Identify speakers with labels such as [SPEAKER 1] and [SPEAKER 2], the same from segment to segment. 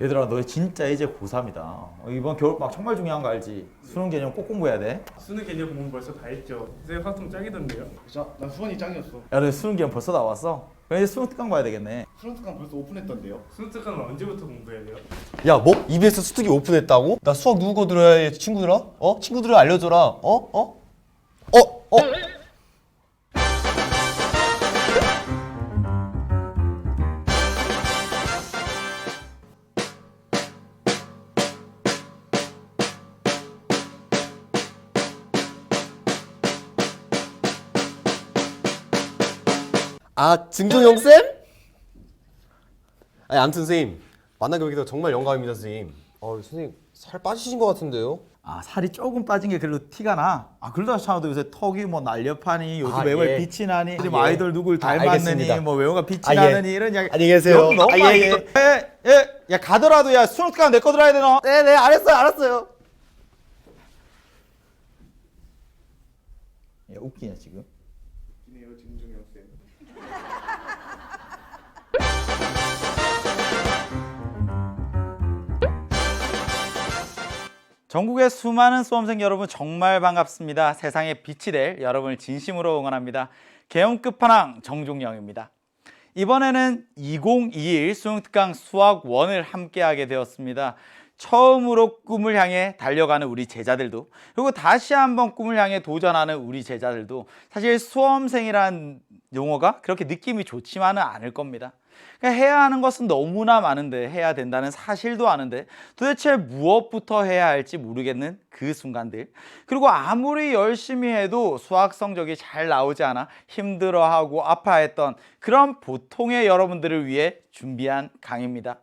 [SPEAKER 1] 얘들아, 너 진짜 이제 고3이다. 이번 겨울방학 정말 중요한 거 알지? 수능 개념 꼭 공부해야 돼.
[SPEAKER 2] 수능 개념 공부 벌써 다 했죠. 선생님 화통 짱이던데요?
[SPEAKER 3] 자, 난 수원이 짱이었어.
[SPEAKER 1] 야, 너 수능 개념 벌써 나왔어? 그럼 이제 수능 특강 봐야 되겠네.
[SPEAKER 3] 수능 특강 벌써 오픈했던데요.
[SPEAKER 2] 수능 특강은 언제부터 공부해야 돼요?
[SPEAKER 4] 야, 뭐? EBS 수특이 오픈했다고? 나 수학 누구 거 들어야 해, 친구들아? 친구들아 알려줘라. 어? 아, 증조영 쌤? 아니, 아무튼 선생님 만나게 되기도 정말 영광입니다, 선생님. 선생님 살 빠지신 것 같은데요?
[SPEAKER 1] 아, 살이 조금 빠진 게 그래도 티가 나. 아, 그러다 차도 요새 턱이 뭐 날렵하니, 요즘
[SPEAKER 4] 아,
[SPEAKER 1] 외모에
[SPEAKER 4] 예.
[SPEAKER 1] 빛이 나니,
[SPEAKER 4] 아,
[SPEAKER 1] 뭐
[SPEAKER 4] 예.
[SPEAKER 1] 아이돌 누굴
[SPEAKER 4] 아,
[SPEAKER 1] 닮았느니,
[SPEAKER 4] 알겠습니다.
[SPEAKER 1] 뭐 외모가 빛이
[SPEAKER 4] 아, 예.
[SPEAKER 1] 나느니 이런 이야기.
[SPEAKER 4] 안녕히 계세요.
[SPEAKER 1] 욕 너무
[SPEAKER 4] 아,
[SPEAKER 1] 많이
[SPEAKER 4] 예.
[SPEAKER 1] 해. 야, 가더라도 야, 수능 특강 내 거 들어야 돼, 너.
[SPEAKER 4] 네네, 알았어요.
[SPEAKER 1] 야, 웃기냐, 지금?
[SPEAKER 3] 이네요, 진중영 쌤.
[SPEAKER 1] 전국의 수많은 수험생 여러분 정말 반갑습니다. 세상에 빛이 될 여러분을 진심으로 응원합니다. 개헌 끝판왕 정종영입니다. 이번에는 2021 수능특강 수학 1을 함께하게 되었습니다. 처음으로 꿈을 향해 달려가는 우리 제자들도, 그리고 다시 한번 꿈을 향해 도전하는 우리 제자들도 사실 수험생이란 용어가 그렇게 느낌이 좋지만은 않을 겁니다. 그러니까 해야 하는 것은 너무나 많은데, 해야 된다는 사실도 아는데 도대체 무엇부터 해야 할지 모르겠는 그 순간들, 그리고 아무리 열심히 해도 수학 성적이 잘 나오지 않아 힘들어하고 아파했던 그런 보통의 여러분들을 위해 준비한 강의입니다.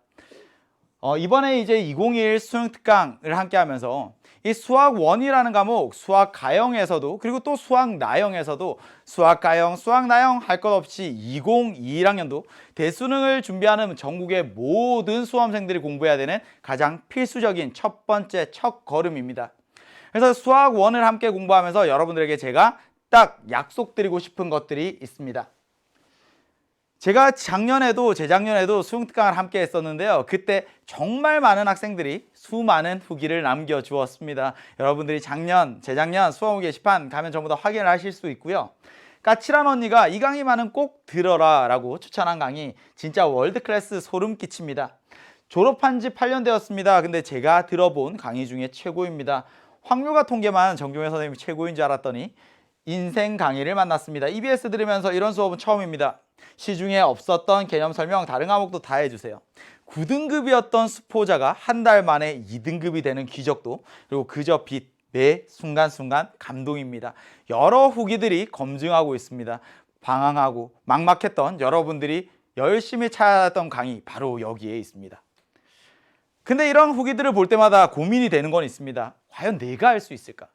[SPEAKER 1] 이번에 이제 2021 수능 특강을 함께 하면서 이 수학 1이라는 과목, 수학 가형에서도, 그리고 또 수학 나형에서도 수학 가형, 수학 나형 할 것 없이 2021학년도 대수능을 준비하는 전국의 모든 수험생들이 공부해야 되는 가장 필수적인 첫 번째 첫 걸음입니다. 그래서 수학 1을 함께 공부하면서 여러분들에게 제가 딱 약속드리고 싶은 것들이 있습니다. 제가 작년에도 재작년에도 수능특강을 함께 했었는데요. 그때 정말 많은 학생들이 수많은 후기를 남겨주었습니다. 여러분들이 작년, 재작년 수험후 게시판 가면 전부 다 확인을 하실 수 있고요. 까칠한 언니가 이 강의만은 꼭 들어라 라고 추천한 강의, 진짜 월드클래스 소름 끼칩니다. 졸업한 지 8년 되었습니다. 근데 제가 들어본 강의 중에 최고입니다. 확률과 통계만 정종현 선생님이 최고인 줄 알았더니 인생 강의를 만났습니다. EBS 들으면서 이런 수업은 처음입니다. 시중에 없었던 개념 설명 다른 과목도 다 해주세요. 9등급이었던 수포자가 한 달 만에 2등급이 되는 기적도, 그리고 그저 빛, 매 순간순간 감동입니다. 여러 후기들이 검증하고 있습니다. 방황하고 막막했던 여러분들이 열심히 찾아왔던 강의 바로 여기에 있습니다. 근데 이런 후기들을 볼 때마다 고민이 되는 건 있습니다. 과연 내가 할 수 있을까?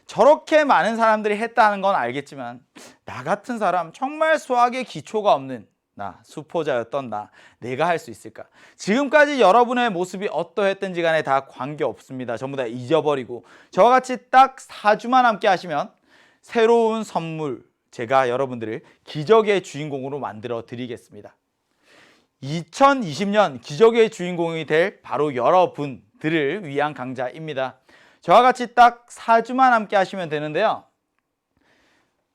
[SPEAKER 1] 저렇게 많은 사람들이 했다는 건 알겠지만 나 같은 사람, 정말 수학의 기초가 없는 나, 수포자였던 나, 내가 할 수 있을까? 지금까지 여러분의 모습이 어떠했든지 간에 다 관계없습니다. 전부 다 잊어버리고 저와 같이 딱 4주만 함께 하시면 새로운 선물, 제가 여러분들을 기적의 주인공으로 만들어 드리겠습니다. 2020년 기적의 주인공이 될 바로 여러분들을 위한 강좌입니다. 저와 같이 딱 4주만 함께 하시면 되는데요.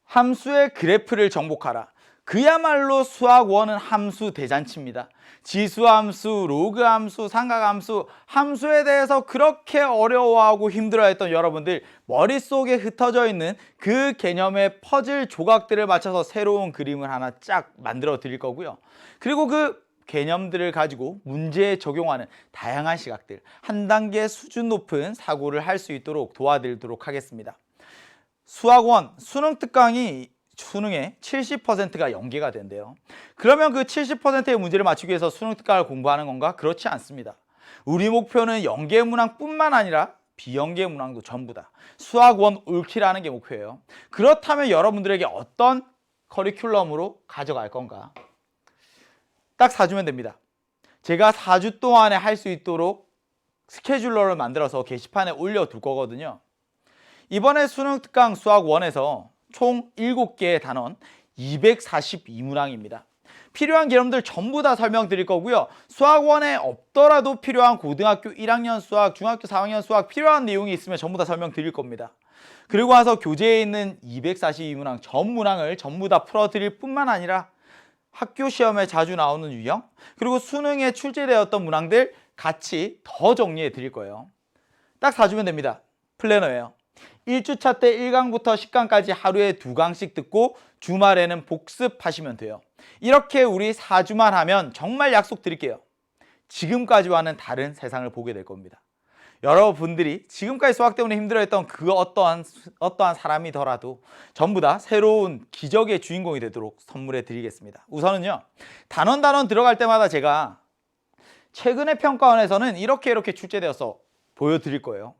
[SPEAKER 1] 함수의 그래프를 정복하라. 그야말로 수학 1은 함수 대잔치입니다. 지수함수, 로그함수, 삼각함수, 함수에 대해서 그렇게 어려워하고 힘들어했던 여러분들, 머릿속에 흩어져 있는 그 개념의 퍼즐 조각들을 맞춰서 새로운 그림을 하나 쫙 만들어 드릴 거고요. 그리고 그 개념들을 가지고 문제에 적용하는 다양한 시각들, 한 단계 수준 높은 사고를 할 수 있도록 도와드리도록 하겠습니다. 수학 1 수능 특강이 수능의 70%가 연계가 된대요. 그러면 그 70%의 문제를 맞추기 위해서 수능 특강을 공부하는 건가? 그렇지 않습니다. 우리 목표는 연계 문항뿐만 아니라 비연계 문항도 전부 다 수학 1 옳기라는 게 목표예요. 그렇다면 여러분들에게 어떤 커리큘럼으로 가져갈 건가? 딱 4주면 됩니다. 제가 4주 동안에 할 수 있도록 스케줄러를 만들어서 게시판에 올려둘 거거든요. 이번에 수능 특강 수학 1에서 총 7개의 단원 242문항입니다. 필요한 개념들 전부 다 설명드릴 거고요. 수학원에 없더라도 필요한 고등학교 1학년 수학, 중학교 4학년 수학 필요한 내용이 있으면 전부 다 설명드릴 겁니다. 그리고 와서 교재에 있는 242문항 전 문항을 전부 다 풀어드릴 뿐만 아니라 학교 시험에 자주 나오는 유형, 그리고 수능에 출제되었던 문항들 같이 더 정리해 드릴 거예요. 딱 4주면 됩니다. 플래너예요. 1주차 때 1강부터 10강까지 하루에 2강씩 듣고 주말에는 복습하시면 돼요. 이렇게 우리 4주만 하면 정말 약속 드릴게요. 지금까지와는 다른 세상을 보게 될 겁니다. 여러분들이 지금까지 수학 때문에 힘들어했던 그 어떠한 사람이더라도 전부 다 새로운 기적의 주인공이 되도록 선물해 드리겠습니다. 우선은요, 단원 들어갈 때마다 제가 최근의 평가원에서는 이렇게 출제되어서 보여드릴 거예요.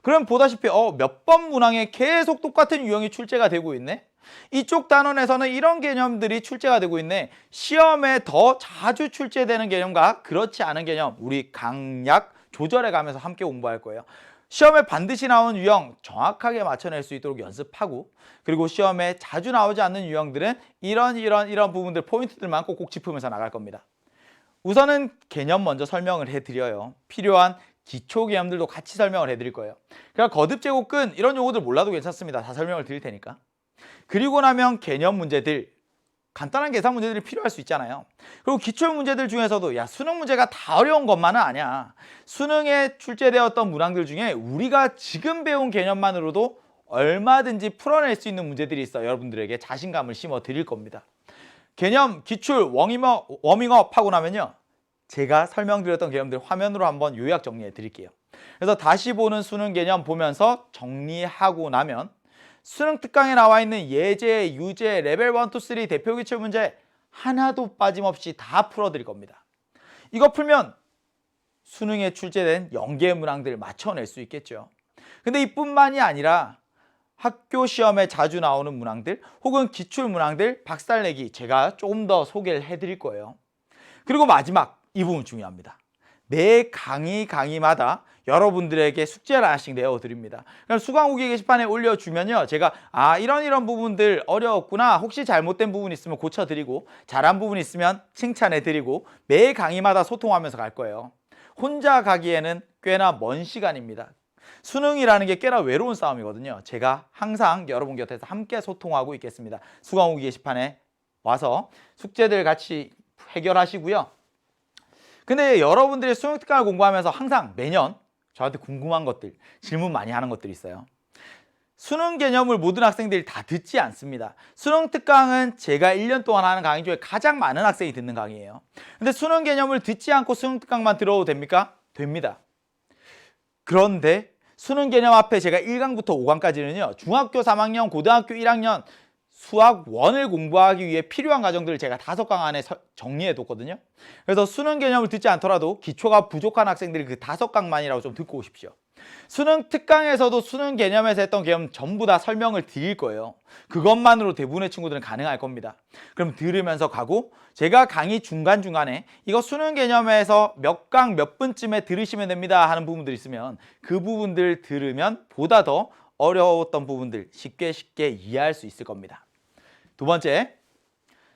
[SPEAKER 1] 그럼 보다시피 몇 번 문항에 계속 똑같은 유형이 출제가 되고 있네. 이쪽 단원에서는 이런 개념들이 출제가 되고 있네. 시험에 더 자주 출제되는 개념과 그렇지 않은 개념, 우리 강약 조절해 가면서 함께 공부할 거예요. 시험에 반드시 나오는 유형 정확하게 맞춰낼 수 있도록 연습하고, 그리고 시험에 자주 나오지 않는 유형들은 이런 부분들, 포인트들만 꼭 짚으면서 나갈 겁니다. 우선은 개념 먼저 설명을 해드려요. 필요한 기초 개념들도 같이 설명을 해드릴 거예요. 그러니까 거듭, 제곱, 근 이런 용어들 몰라도 괜찮습니다. 다 설명을 드릴 테니까. 그리고 나면 개념 문제들, 간단한 계산 문제들이 필요할 수 있잖아요. 그리고 기출 문제들 중에서도 수능 문제가 다 어려운 것만은 아니야. 수능에 출제되었던 문항들 중에 우리가 지금 배운 개념만으로도 얼마든지 풀어낼 수 있는 문제들이 있어 여러분들에게 자신감을 심어 드릴 겁니다. 개념, 기출, 워밍업 하고 나면요, 제가 설명드렸던 개념들 화면으로 한번 요약 정리해 드릴게요. 그래서 다시 보는 수능 개념 보면서 정리하고 나면 수능 특강에 나와 있는 예제, 유제, 레벨 1, 2, 3 대표 기출 문제 하나도 빠짐없이 다 풀어드릴 겁니다. 이거 풀면 수능에 출제된 연계 문항들 맞춰낼 수 있겠죠. 근데 이뿐만이 아니라 학교 시험에 자주 나오는 문항들 혹은 기출 문항들 박살내기 제가 조금 더 소개를 해드릴 거예요. 그리고 마지막 이 부분 중요합니다. 매 강의마다 여러분들에게 숙제를 하나씩 내어드립니다. 그럼 수강 후기 게시판에 올려주면요, 제가 이런 부분들 어려웠구나, 혹시 잘못된 부분 있으면 고쳐드리고 잘한 부분 있으면 칭찬해드리고 매 강의마다 소통하면서 갈 거예요. 혼자 가기에는 꽤나 먼 시간입니다. 수능이라는 게 꽤나 외로운 싸움이거든요. 제가 항상 여러분 곁에서 함께 소통하고 있겠습니다. 수강 후기 게시판에 와서 숙제들 같이 해결하시고요. 근데 여러분들이 수능 특강을 공부하면서 항상 매년 저한테 궁금한 것들, 질문 많이 하는 것들이 있어요. 수능 개념을 모든 학생들이 다 듣지 않습니다. 수능 특강은 제가 1년 동안 하는 강의 중에 가장 많은 학생이 듣는 강의예요. 근데 수능 개념을 듣지 않고 수능 특강만 들어도 됩니까? 됩니다. 그런데 수능 개념 앞에 제가 1강부터 5강까지는요, 중학교 3학년, 고등학교 1학년 수학 1을 공부하기 위해 필요한 과정들을 제가 5강 안에 정리해 뒀거든요. 그래서 수능 개념을 듣지 않더라도 기초가 부족한 학생들이 그 5강만이라고 좀 듣고 오십시오. 수능 특강에서도 수능 개념에서 했던 개념 전부 다 설명을 드릴 거예요. 그것만으로 대부분의 친구들은 가능할 겁니다. 그럼 들으면서 가고, 제가 강의 중간중간에 이거 수능 개념에서 몇 강 몇 분쯤에 들으시면 됩니다 하는 부분들 있으면 그 부분들 들으면 보다 더 어려웠던 부분들 쉽게 이해할 수 있을 겁니다. 두 번째,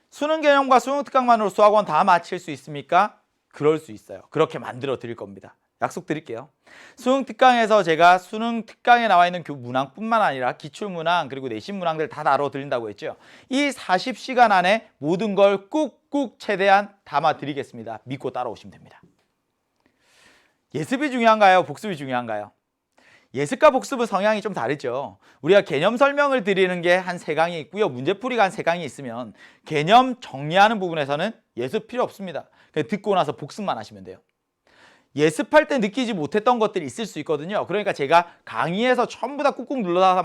[SPEAKER 1] 수능 개념과 수능 특강만으로 수학원 다 마칠 수 있습니까? 그럴 수 있어요. 그렇게 만들어 드릴 겁니다. 약속 드릴게요. 수능 특강에서 제가 수능 특강에 나와 있는 문항뿐만 아니라 기출 문항 그리고 내신 문항들 다 다뤄 드린다고 했죠. 이 40시간 안에 모든 걸 꾹꾹 최대한 담아 드리겠습니다. 믿고 따라오시면 됩니다. 예습이 중요한가요? 복습이 중요한가요? 예습과 복습은 성향이 좀 다르죠. 우리가 개념 설명을 드리는 게 한 3강이 있고요. 문제풀이가 한 3강이 있으면 개념 정리하는 부분에서는 예습 필요 없습니다. 그냥 듣고 나서 복습만 하시면 돼요. 예습할 때 느끼지 못했던 것들이 있을 수 있거든요. 그러니까 제가 강의에서 전부 다 꾹꾹 눌러서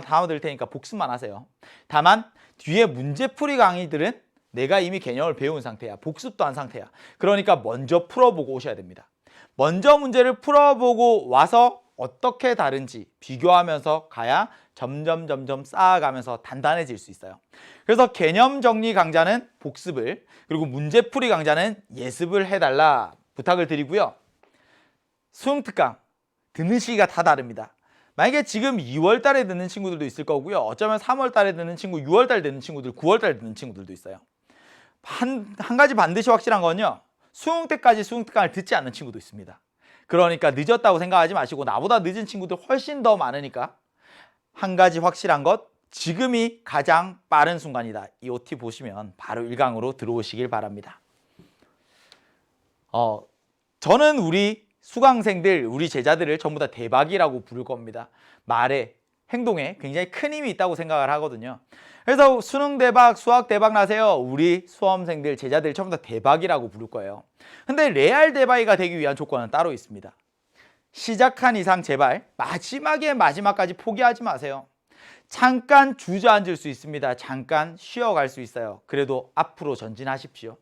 [SPEAKER 1] 담아드릴 테니까 복습만 하세요. 다만 뒤에 문제풀이 강의들은 내가 이미 개념을 배운 상태야. 복습도 한 상태야. 그러니까 먼저 풀어보고 오셔야 됩니다. 먼저 문제를 풀어보고 와서 어떻게 다른지 비교하면서 가야 점점 쌓아가면서 단단해질 수 있어요. 그래서 개념 정리 강좌는 복습을, 그리고 문제풀이 강좌는 예습을 해달라 부탁을 드리고요. 수능 특강 듣는 시기가 다 다릅니다. 만약에 지금 2월 달에 듣는 친구들도 있을 거고요. 어쩌면 3월 달에 듣는 친구, 6월 달에 듣는 친구들, 9월 달에 듣는 친구들도 있어요. 한 가지 반드시 확실한 건요. 수능 때까지 수능 특강을 듣지 않는 친구도 있습니다. 그러니까 늦었다고 생각하지 마시고 나보다 늦은 친구들 훨씬 더 많으니까 한 가지 확실한 것, 지금이 가장 빠른 순간이다. 이 OT 보시면 바로 1강으로 들어오시길 바랍니다. 저는 우리 수강생들, 우리 제자들을 전부 다 대박이라고 부를 겁니다. 말에, 행동에 굉장히 큰 힘이 있다고 생각을 하거든요. 그래서 수능 대박, 수학 대박 나세요. 우리 수험생들, 제자들 전부 다 대박이라고 부를 거예요. 근데 레알 대박이가 되기 위한 조건은 따로 있습니다. 시작한 이상 제발 마지막까지 포기하지 마세요. 잠깐 주저앉을 수 있습니다. 잠깐 쉬어갈 수 있어요. 그래도 앞으로 전진하십시오.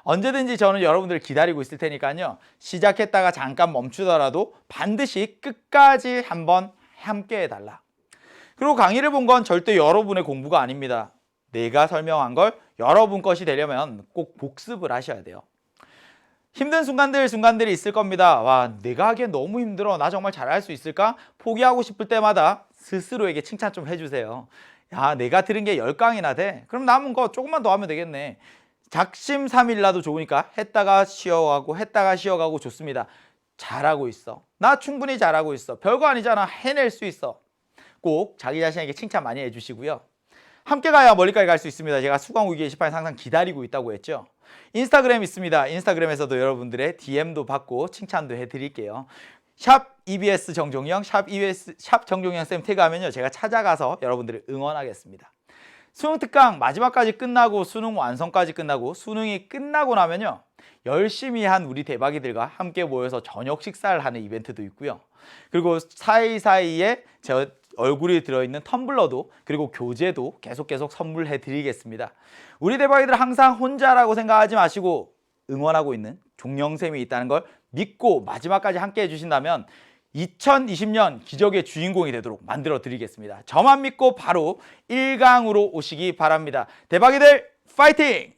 [SPEAKER 1] 언제든지 저는 여러분들 기다리고 있을 테니까요. 시작했다가 잠깐 멈추더라도 반드시 끝까지 한번 함께 해달라. 그리고 강의를 본 건 절대 여러분의 공부가 아닙니다. 내가 설명한 걸 여러분 것이 되려면 꼭 복습을 하셔야 돼요. 힘든 순간들이 있을 겁니다. 와, 내가 하기엔 너무 힘들어. 나 정말 잘할 수 있을까? 포기하고 싶을 때마다 스스로에게 칭찬 좀 해주세요. 야, 내가 들은 게 10강이나 돼. 그럼 남은 거 조금만 더 하면 되겠네. 작심삼일라도 좋으니까 했다가 쉬어가고 좋습니다. 잘하고 있어. 나 충분히 잘하고 있어. 별거 아니잖아. 해낼 수 있어. 꼭 자기 자신에게 칭찬 많이 해주시고요. 함께 가야 멀리까지 갈 수 있습니다. 제가 수강 후기 게시판에 항상 기다리고 있다고 했죠. 인스타그램 있습니다. 인스타그램에서도 여러분들의 DM도 받고 칭찬도 해드릴게요. 샵 EBS 정종영, 샵 정종영 쌤 태그하면요. 제가 찾아가서 여러분들을 응원하겠습니다. 수능 특강 마지막까지 끝나고 수능 완성까지 끝나고 수능이 끝나고 나면요. 열심히 한 우리 대박이들과 함께 모여서 저녁 식사를 하는 이벤트도 있고요. 그리고 사이사이에 제 얼굴이 들어있는 텀블러도 그리고 교재도 계속 선물해 드리겠습니다. 우리 대박이들 항상 혼자라고 생각하지 마시고 응원하고 있는 종영쌤이 있다는 걸 믿고 마지막까지 함께 해주신다면 2020년 기적의 주인공이 되도록 만들어 드리겠습니다. 저만 믿고 바로 1강으로 오시기 바랍니다. 대박이들 파이팅!